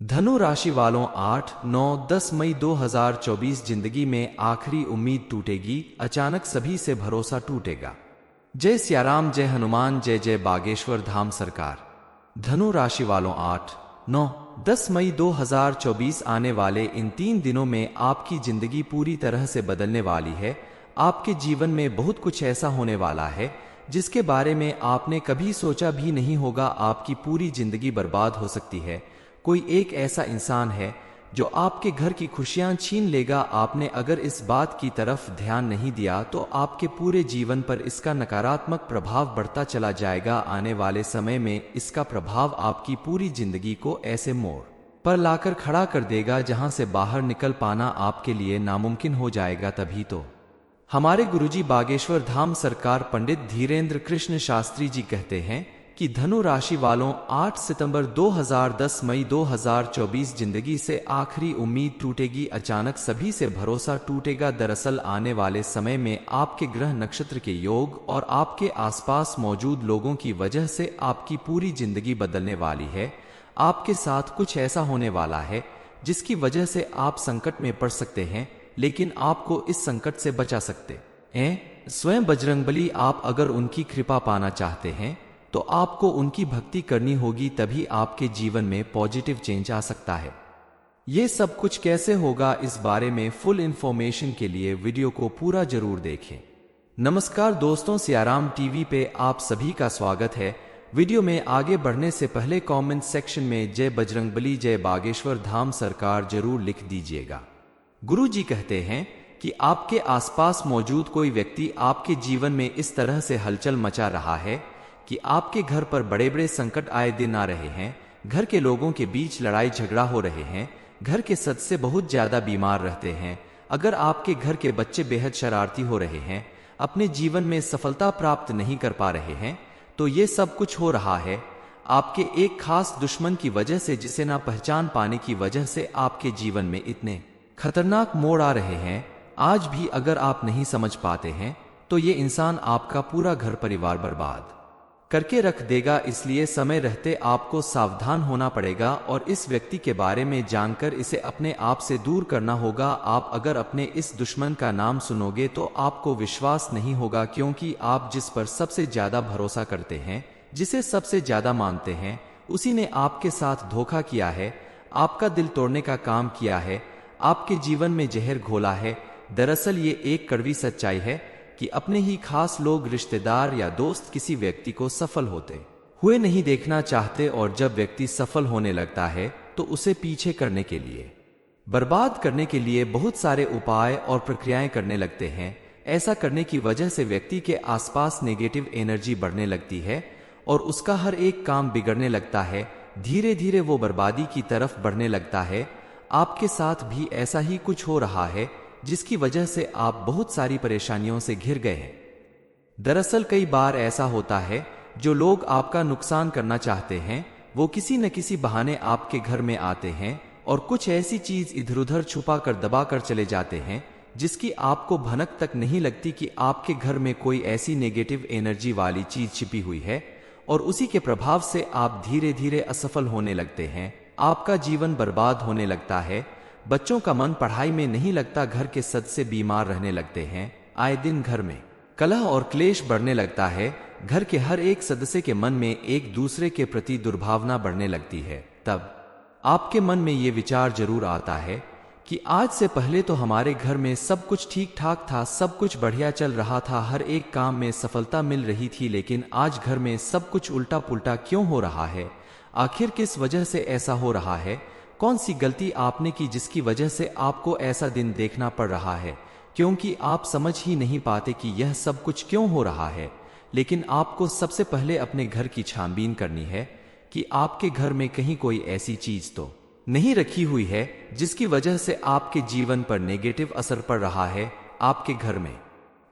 धनु राशि वालों 8, 9, 10 मई 2024 जिंदगी में आखिरी उम्मीद टूटेगी। अचानक सभी से भरोसा टूटेगा। जय सियाराम, जय हनुमान, जय जय बागेश्वर धाम सरकार। धनु राशि वालों 8, 9, 10 मई 2024 आने वाले इन 3 दिनों में आपकी जिंदगी पूरी तरह से बदलने वाली है। आपके जीवन में बहुत कुछ ऐसा होने वाला है जिसके बारे में आपने कभी सोचा भी नहीं होगा। आपकी पूरी जिंदगी बर्बाद हो सकती है। कोई एक ऐसा इंसान है जो आपके घर की खुशियां छीन लेगा। आपने अगर इस बात की तरफ ध्यान नहीं दिया तो आपके पूरे जीवन पर इसका नकारात्मक प्रभाव बढ़ता चला जाएगा। आने वाले समय में इसका प्रभाव आपकी पूरी जिंदगी को ऐसे मोड़ पर लाकर खड़ा कर देगा जहां से बाहर निकल पाना आपके लिए नामुमकिन हो जाएगा। तभी तो हमारे गुरुजी बागेश्वर धाम सरकार पंडित धीरेन्द्र कृष्ण शास्त्री जी कहते हैं कि धनु राशि वालों 8 सितंबर 2010 मई 2024 जिंदगी से आखिरी उम्मीद टूटेगी। अचानक सभी से भरोसा टूटेगा। दरअसल आने वाले समय में आपके ग्रह नक्षत्र के योग और आपके आसपास मौजूद लोगों की वजह से आपकी पूरी जिंदगी बदलने वाली है। आपके साथ कुछ ऐसा होने वाला है जिसकी वजह से आप संकट में पड़ सकते हैं, लेकिन आपको इस संकट से बचा सकते हैं स्वयं बजरंगबली। आप अगर उनकी कृपा पाना चाहते हैं तो आपको उनकी भक्ति करनी होगी, तभी आपके जीवन में पॉजिटिव चेंज आ सकता है। ये सब कुछ कैसे होगा, इस बारे में फुल इंफॉर्मेशन के लिए वीडियो को पूरा जरूर देखें। नमस्कार दोस्तों, सियाराम टीवी पे आप सभी का स्वागत है। वीडियो में आगे बढ़ने से पहले कमेंट सेक्शन में जय बजरंगबली, जय बागेश्वर धाम सरकार जरूर लिख दीजिएगा। गुरु जी कहते हैं कि आपके आसपास मौजूद कोई व्यक्ति आपके जीवन में इस तरह से हलचल मचा रहा है कि आपके घर पर बड़े बड़े संकट आए दिन आ रहे हैं। घर के लोगों के बीच लड़ाई झगड़ा हो रहे हैं। घर के सदस्य बहुत ज्यादा बीमार रहते हैं। अगर आपके घर के बच्चे बेहद शरारती हो रहे हैं, अपने जीवन में सफलता प्राप्त नहीं कर पा रहे हैं, तो ये सब कुछ हो रहा है आपके एक खास दुश्मन की वजह से, जिसे ना पहचान पाने की वजह से आपके जीवन में इतने खतरनाक मोड़ आ रहे हैं। आज भी अगर आप नहीं समझ पाते हैं तो ये इंसान आपका पूरा घर परिवार बर्बाद करके रख देगा। इसलिए समय रहते आपको सावधान होना पड़ेगा और इस व्यक्ति के बारे में जानकर इसे अपने आप से दूर करना होगा। आप अगर अपने इस दुश्मन का नाम सुनोगे तो आपको विश्वास नहीं होगा, क्योंकि आप जिस पर सबसे ज्यादा भरोसा करते हैं, जिसे सबसे ज्यादा मानते हैं, उसी ने आपके साथ धोखा किया है, आपका दिल तोड़ने का काम किया है, आपके जीवन में जहर घोला है। दरअसल ये एक कड़वी सच्चाई है कि अपने ही खास लोग, रिश्तेदार या दोस्त किसी व्यक्ति को सफल होते हुए नहीं देखना चाहते, और जब व्यक्ति सफल होने लगता है तो उसे पीछे करने के लिए, बर्बाद करने के लिए बहुत सारे उपाय और प्रक्रियाएं करने लगते हैं। ऐसा करने की वजह से व्यक्ति के आसपास नेगेटिव एनर्जी बढ़ने लगती है और उसका हर एक काम बिगड़ने लगता है। धीरे धीरे वो बर्बादी की तरफ बढ़ने लगता है। आपके साथ भी ऐसा ही कुछ हो रहा है, जिसकी वजह से आप बहुत सारी परेशानियों से घिर गए हैं। दरअसल कई बार ऐसा होता है, जो लोग आपका नुकसान करना चाहते हैं वो किसी न किसी बहाने आपके घर में आते हैं और कुछ ऐसी चीज इधर उधर छुपा कर दबा कर चले जाते हैं जिसकी आपको भनक तक नहीं लगती कि आपके घर में कोई ऐसी नेगेटिव एनर्जी वाली चीज छिपी हुई है, और उसी के प्रभाव से आप धीरे धीरे असफल होने लगते हैं। आपका जीवन बर्बाद होने लगता है। बच्चों का मन पढ़ाई में नहीं लगता, घर के सदस्य बीमार रहने लगते हैं, आए दिन घर में कलह और क्लेश बढ़ने लगता है। घर के हर एक सदस्य के मन में एक दूसरे के प्रति दुर्भावना बढ़ने लगती है। तब आपके मन में ये विचार जरूर आता है कि आज से पहले तो हमारे घर में सब कुछ ठीक ठाक था, सब कुछ बढ़िया चल रहा था, हर एक काम में सफलता मिल रही थी, लेकिन आज घर में सब कुछ उल्टा पुल्टा क्यों हो रहा है? आखिर किस वजह से ऐसा हो रहा है? कौन सी गलती आपने की जिसकी वजह से आपको ऐसा दिन देखना पड़ रहा है? क्योंकि आप समझ ही नहीं पाते कि यह सब कुछ क्यों हो रहा है। लेकिन आपको सबसे पहले अपने घर की छानबीन करनी है कि आपके घर में कहीं कोई ऐसी चीज तो नहीं रखी हुई है जिसकी वजह से आपके जीवन पर नेगेटिव असर पड़ रहा है। आपके घर में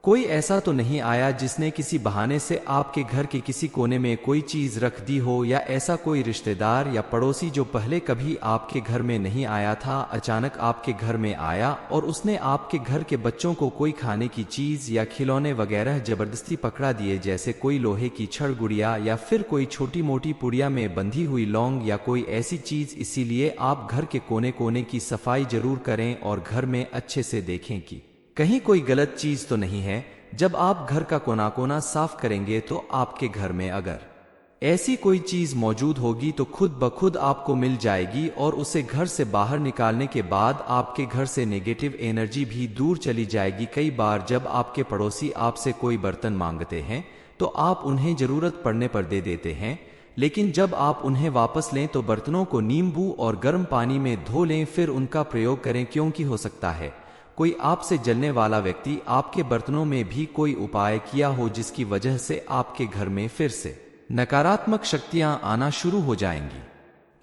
कोई ऐसा तो नहीं आया जिसने किसी बहाने से आपके घर के किसी कोने में कोई चीज रख दी हो, या ऐसा कोई रिश्तेदार या पड़ोसी जो पहले कभी आपके घर में नहीं आया था अचानक आपके घर में आया और उसने आपके घर के बच्चों को कोई खाने की चीज या खिलौने वगैरह जबरदस्ती पकड़ा दिए, जैसे कोई लोहे की छड़ गुड़िया या फिर कोई छोटी मोटी पुड़िया में बंधी हुई लौंग या कोई ऐसी चीज। इसीलिए आप घर के कोने कोने की सफाई जरूर करें और घर में अच्छे से देखें कि कहीं कोई गलत चीज तो नहीं है। जब आप घर का कोना कोना साफ करेंगे तो आपके घर में अगर ऐसी कोई चीज मौजूद होगी तो खुद ब खुद आपको मिल जाएगी और उसे घर से बाहर निकालने के बाद आपके घर से नेगेटिव एनर्जी भी दूर चली जाएगी। कई बार जब आपके पड़ोसी आपसे कोई बर्तन मांगते हैं तो आप उन्हें जरूरत पड़ने पर दे देते हैं, लेकिन जब आप उन्हें वापस लें तो बर्तनों को नींबू और गर्म पानी में धो लें, फिर उनका प्रयोग करें, क्योंकि हो सकता है कोई आपसे जलने वाला व्यक्ति आपके बर्तनों में भी कोई उपाय किया हो जिसकी वजह से आपके घर में फिर से नकारात्मक शक्तियां आना शुरू हो जाएंगी।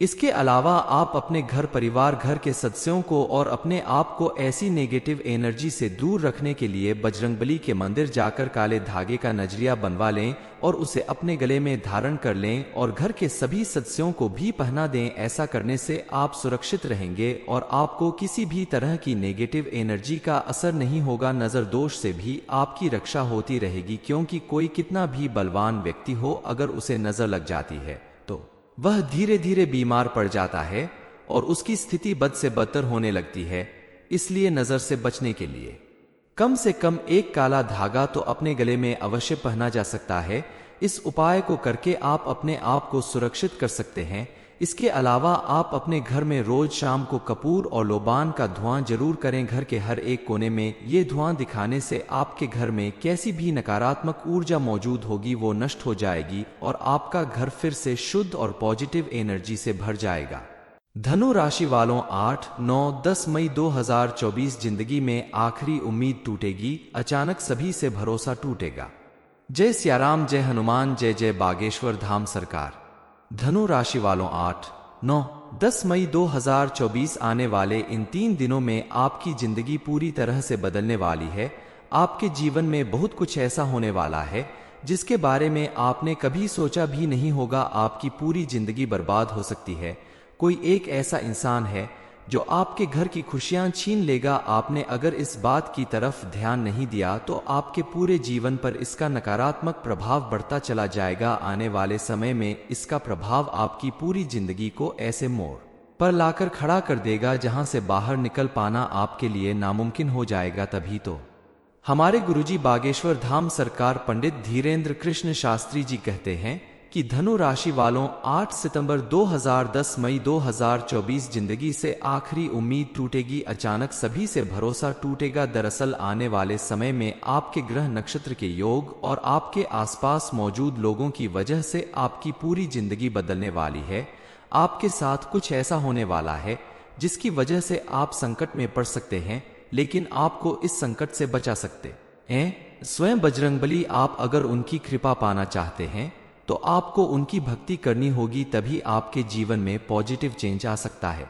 इसके अलावा आप अपने घर परिवार घर के सदस्यों को और अपने आप को ऐसी नेगेटिव एनर्जी से दूर रखने के लिए बजरंगबली के मंदिर जाकर काले धागे का नजरिया बनवा लें और उसे अपने गले में धारण कर लें और घर के सभी सदस्यों को भी पहना दें। ऐसा करने से आप सुरक्षित रहेंगे और आपको किसी भी तरह की नेगेटिव एनर्जी का असर नहीं होगा। नजर दोष से भी आपकी रक्षा होती रहेगी, क्योंकि कोई कितना भी बलवान व्यक्ति हो अगर उसे नजर लग जाती है तो वह धीरे धीरे बीमार पड़ जाता है और उसकी स्थिति बद से बदतर होने लगती है। इसलिए नजर से बचने के लिए कम से कम एक काला धागा तो अपने गले में अवश्य पहना जा सकता है। इस उपाय को करके आप अपने आप को सुरक्षित कर सकते हैं। इसके अलावा आप अपने घर में रोज शाम को कपूर और लोबान का धुआं जरूर करें। घर के हर एक कोने में ये धुआं दिखाने से आपके घर में कैसी भी नकारात्मक ऊर्जा मौजूद होगी वो नष्ट हो जाएगी और आपका घर फिर से शुद्ध और पॉजिटिव एनर्जी से भर जाएगा। धनु राशि वालों 8, 9, 10 मई 2024 जिंदगी में आखिरी उम्मीद टूटेगी, अचानक सभी से भरोसा टूटेगा। जय सियाराम, जय हनुमान, जय जय बागेश्वर धाम सरकार। धनु राशि वालों 8, 9, 10 मई 2024 आने वाले इन 3 दिनों में आपकी जिंदगी पूरी तरह से बदलने वाली है। आपके जीवन में बहुत कुछ ऐसा होने वाला है जिसके बारे में आपने कभी सोचा भी नहीं होगा। आपकी पूरी जिंदगी बर्बाद हो सकती है। कोई एक ऐसा इंसान है जो आपके घर की खुशियां छीन लेगा। आपने अगर इस बात की तरफ ध्यान नहीं दिया तो आपके पूरे जीवन पर इसका नकारात्मक प्रभाव बढ़ता चला जाएगा। आने वाले समय में इसका प्रभाव आपकी पूरी जिंदगी को ऐसे मोड़ पर लाकर खड़ा कर देगा जहां से बाहर निकल पाना आपके लिए नामुमकिन हो जाएगा। तभी तो हमारे गुरुजी बागेश्वर धाम सरकार पंडित धीरेन्द्र कृष्ण शास्त्री जी कहते हैं कि धनु राशि वालों 8 सितंबर 2010 मई 2024 जिंदगी से आखिरी उम्मीद टूटेगी, अचानक सभी से भरोसा टूटेगा। दरअसल आने वाले समय में आपके ग्रह नक्षत्र के योग और आपके आसपास मौजूद लोगों की वजह से आपकी पूरी जिंदगी बदलने वाली है। आपके साथ कुछ ऐसा होने वाला है जिसकी वजह से आप संकट में पड़ सकते हैं, लेकिन आपको इस संकट से बचा सकते हैं स्वयं बजरंगबली। आप अगर उनकी कृपा पाना चाहते हैं तो आपको उनकी भक्ति करनी होगी, तभी आपके जीवन में पॉजिटिव चेंज आ सकता है।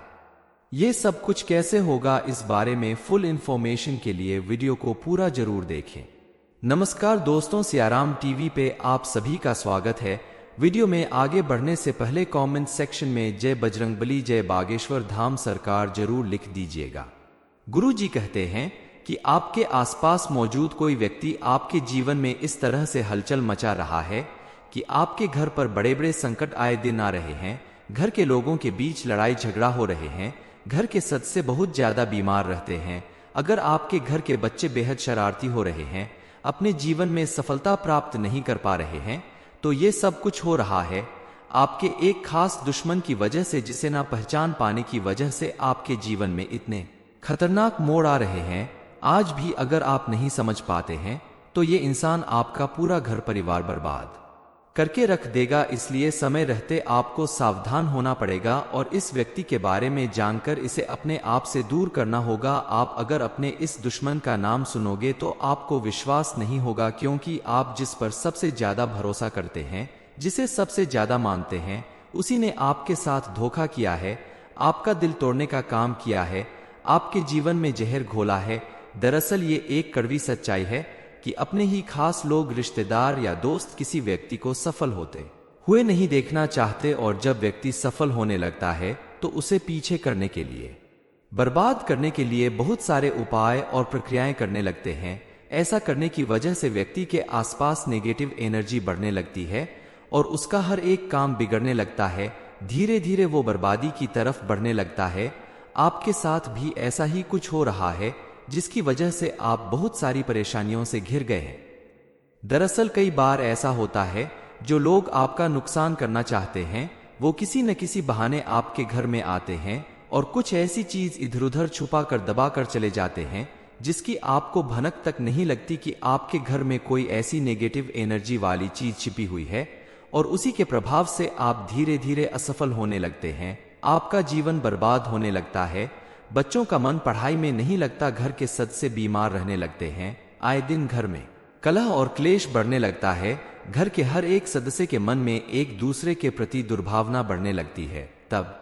ये सब कुछ कैसे होगा, इस बारे में फुल इंफॉर्मेशन के लिए वीडियो को पूरा जरूर देखें। नमस्कार दोस्तों, सियाराम टीवी पे आप सभी का स्वागत है। वीडियो में आगे बढ़ने से पहले कमेंट सेक्शन में जय बजरंगबली, जय बागेश्वर धाम सरकार जरूर लिख दीजिएगा। गुरु जी कहते हैं कि आपके आसपास मौजूद कोई व्यक्ति आपके जीवन में इस तरह से हलचल मचा रहा है कि आपके घर पर बड़े बड़े संकट आए दिन आ रहे हैं। घर के लोगों के बीच लड़ाई झगड़ा हो रहे हैं। घर के सदस्य बहुत ज्यादा बीमार रहते हैं। अगर आपके घर के बच्चे बेहद शरारती हो रहे हैं, अपने जीवन में सफलता प्राप्त नहीं कर पा रहे हैं, तो ये सब कुछ हो रहा है आपके एक खास दुश्मन की वजह से, जिसे ना पहचान पाने की वजह से आपके जीवन में इतने खतरनाक मोड़ आ रहे हैं। आज भी अगर आप नहीं समझ पाते हैं तो ये इंसान आपका पूरा घर परिवार बर्बाद करके रख देगा। इसलिए समय रहते आपको सावधान होना पड़ेगा और इस व्यक्ति के बारे में जानकर इसे अपने आप से दूर करना होगा। आप अगर अपने इस दुश्मन का नाम सुनोगे तो आपको विश्वास नहीं होगा, क्योंकि आप जिस पर सबसे ज्यादा भरोसा करते हैं, जिसे सबसे ज्यादा मानते हैं, उसी ने आपके साथ धोखा किया है, आपका दिल तोड़ने का काम किया है, आपके जीवन में जहर घोला है। दरअसल ये एक कड़वी सच्चाई है कि अपने ही खास लोग, रिश्तेदार या दोस्त किसी व्यक्ति को सफल होते हुए नहीं देखना चाहते, और जब व्यक्ति सफल होने लगता है तो उसे पीछे करने के लिए, बर्बाद करने के लिए बहुत सारे उपाय और प्रक्रियाएं करने लगते हैं। ऐसा करने की वजह से व्यक्ति के आसपास नेगेटिव एनर्जी बढ़ने लगती है और उसका हर एक काम बिगड़ने लगता है। धीरे धीरे वो बर्बादी की तरफ बढ़ने लगता है। आपके साथ भी ऐसा ही कुछ हो रहा है, जिसकी वजह से आप बहुत सारी परेशानियों से घिर गए हैं। दरअसल कई बार ऐसा होता है, जो लोग आपका नुकसान करना चाहते हैं वो किसी न किसी बहाने आपके घर में आते हैं और कुछ ऐसी चीज इधर उधर छुपा कर दबा कर चले जाते हैं, जिसकी आपको भनक तक नहीं लगती कि आपके घर में कोई ऐसी नेगेटिव एनर्जी वाली चीज छिपी हुई है, और उसी के प्रभाव से आप धीरे धीरे असफल होने लगते हैं। आपका जीवन बर्बाद होने लगता है। बच्चों का मन पढ़ाई में नहीं लगता, घर के सदस्य बीमार रहने लगते हैं, आए दिन घर में कलह और क्लेश बढ़ने लगता है। घर के हर एक सदस्य के मन में एक दूसरे के प्रति दुर्भावना बढ़ने लगती है। तब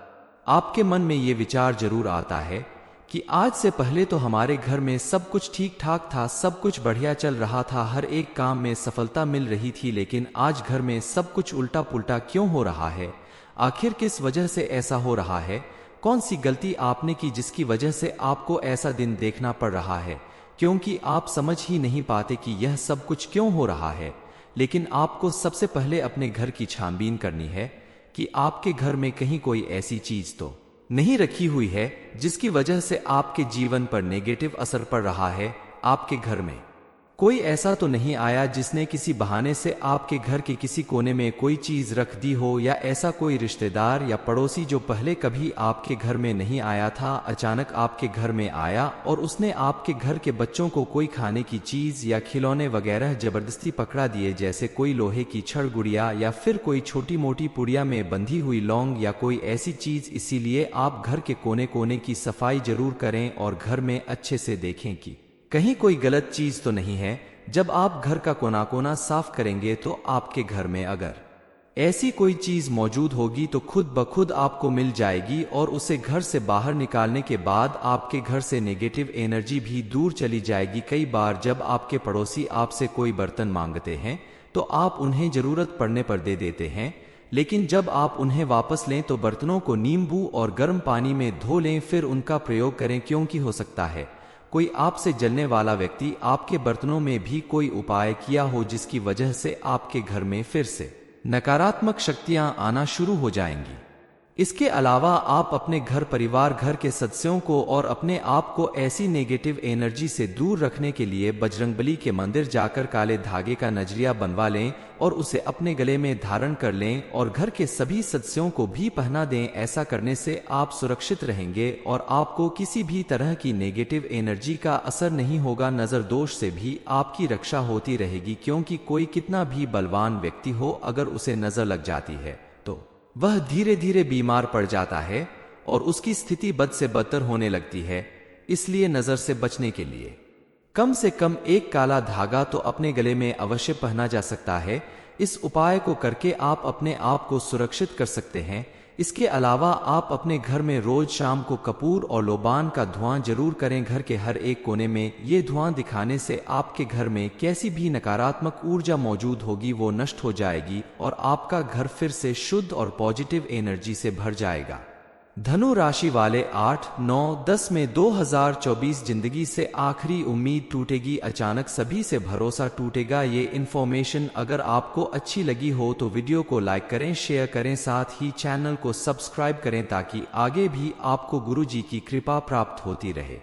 आपके मन में ये विचार जरूर आता है कि आज से पहले तो हमारे घर में सब कुछ ठीक ठाक था, सब कुछ बढ़िया चल रहा था, हर एक काम में सफलता मिल रही थी, लेकिन आज घर में सब कुछ उल्टा पुल्टा क्यों हो रहा है? आखिर किस वजह से ऐसा हो रहा है? कौन सी गलती आपने की जिसकी वजह से आपको ऐसा दिन देखना पड़ रहा है? क्योंकि आप समझ ही नहीं पाते कि यह सब कुछ क्यों हो रहा है। लेकिन आपको सबसे पहले अपने घर की छानबीन करनी है कि आपके घर में कहीं कोई ऐसी चीज तो नहीं रखी हुई है जिसकी वजह से आपके जीवन पर नेगेटिव असर पड़ रहा है। आपके घर में कोई ऐसा तो नहीं आया जिसने किसी बहाने से आपके घर के किसी कोने में कोई चीज रख दी हो, या ऐसा कोई रिश्तेदार या पड़ोसी जो पहले कभी आपके घर में नहीं आया था, अचानक आपके घर में आया और उसने आपके घर के बच्चों को कोई खाने की चीज या खिलौने वगैरह जबरदस्ती पकड़ा दिए, जैसे कोई लोहे की छड़ गुड़िया या फिर कोई छोटी मोटी पुड़िया में बंधी हुई लौंग या कोई ऐसी चीज। इसीलिए आप घर के कोने कोने की सफाई जरूर करें और घर में अच्छे से देखें कि कहीं कोई गलत चीज तो नहीं है। जब आप घर का कोना कोना साफ करेंगे तो आपके घर में अगर ऐसी कोई चीज मौजूद होगी तो खुद ब खुद आपको मिल जाएगी, और उसे घर से बाहर निकालने के बाद आपके घर से नेगेटिव एनर्जी भी दूर चली जाएगी। कई बार जब आपके पड़ोसी आपसे कोई बर्तन मांगते हैं तो आप उन्हें जरूरत पड़ने पर दे देते हैं, लेकिन जब आप उन्हें वापस लें तो बर्तनों को नींबू और गर्म पानी में धो लें, फिर उनका प्रयोग करें, क्योंकि हो सकता है कोई आपसे जलने वाला व्यक्ति आपके बर्तनों में भी कोई उपाय किया हो, जिसकी वजह से आपके घर में फिर से नकारात्मक शक्तियां आना शुरू हो जाएंगी। इसके अलावा आप अपने घर परिवार, घर के सदस्यों को और अपने आप को ऐसी नेगेटिव एनर्जी से दूर रखने के लिए बजरंगबली के मंदिर जाकर काले धागे का नजरिया बनवा लें और उसे अपने गले में धारण कर लें और घर के सभी सदस्यों को भी पहना दें। ऐसा करने से आप सुरक्षित रहेंगे और आपको किसी भी तरह की नेगेटिव एनर्जी का असर नहीं होगा। नजर दोष से भी आपकी रक्षा होती रहेगी, क्योंकि कोई कितना भी बलवान व्यक्ति हो, अगर उसे नजर लग जाती है तो वह धीरे धीरे बीमार पड़ जाता है और उसकी स्थिति बद से बदतर होने लगती है। इसलिए नजर से बचने के लिए कम से कम एक काला धागा तो अपने गले में अवश्य पहना जा सकता है। इस उपाय को करके आप अपने आप को सुरक्षित कर सकते हैं। इसके अलावा आप अपने घर में रोज शाम को कपूर और लोबान का धुआं जरूर करें। घर के हर एक कोने में ये धुआं दिखाने से आपके घर में कैसी भी नकारात्मक ऊर्जा मौजूद होगी वो नष्ट हो जाएगी और आपका घर फिर से शुद्ध और पॉजिटिव एनर्जी से भर जाएगा। धनु राशि वाले 8, 9, 10 में 2024 जिंदगी से आखिरी उम्मीद टूटेगी। अचानक सभी से भरोसा टूटेगा। ये इन्फॉर्मेशन अगर आपको अच्छी लगी हो तो वीडियो को लाइक करें, शेयर करें, साथ ही चैनल को सब्सक्राइब करें ताकि आगे भी आपको गुरुजी की कृपा प्राप्त होती रहे।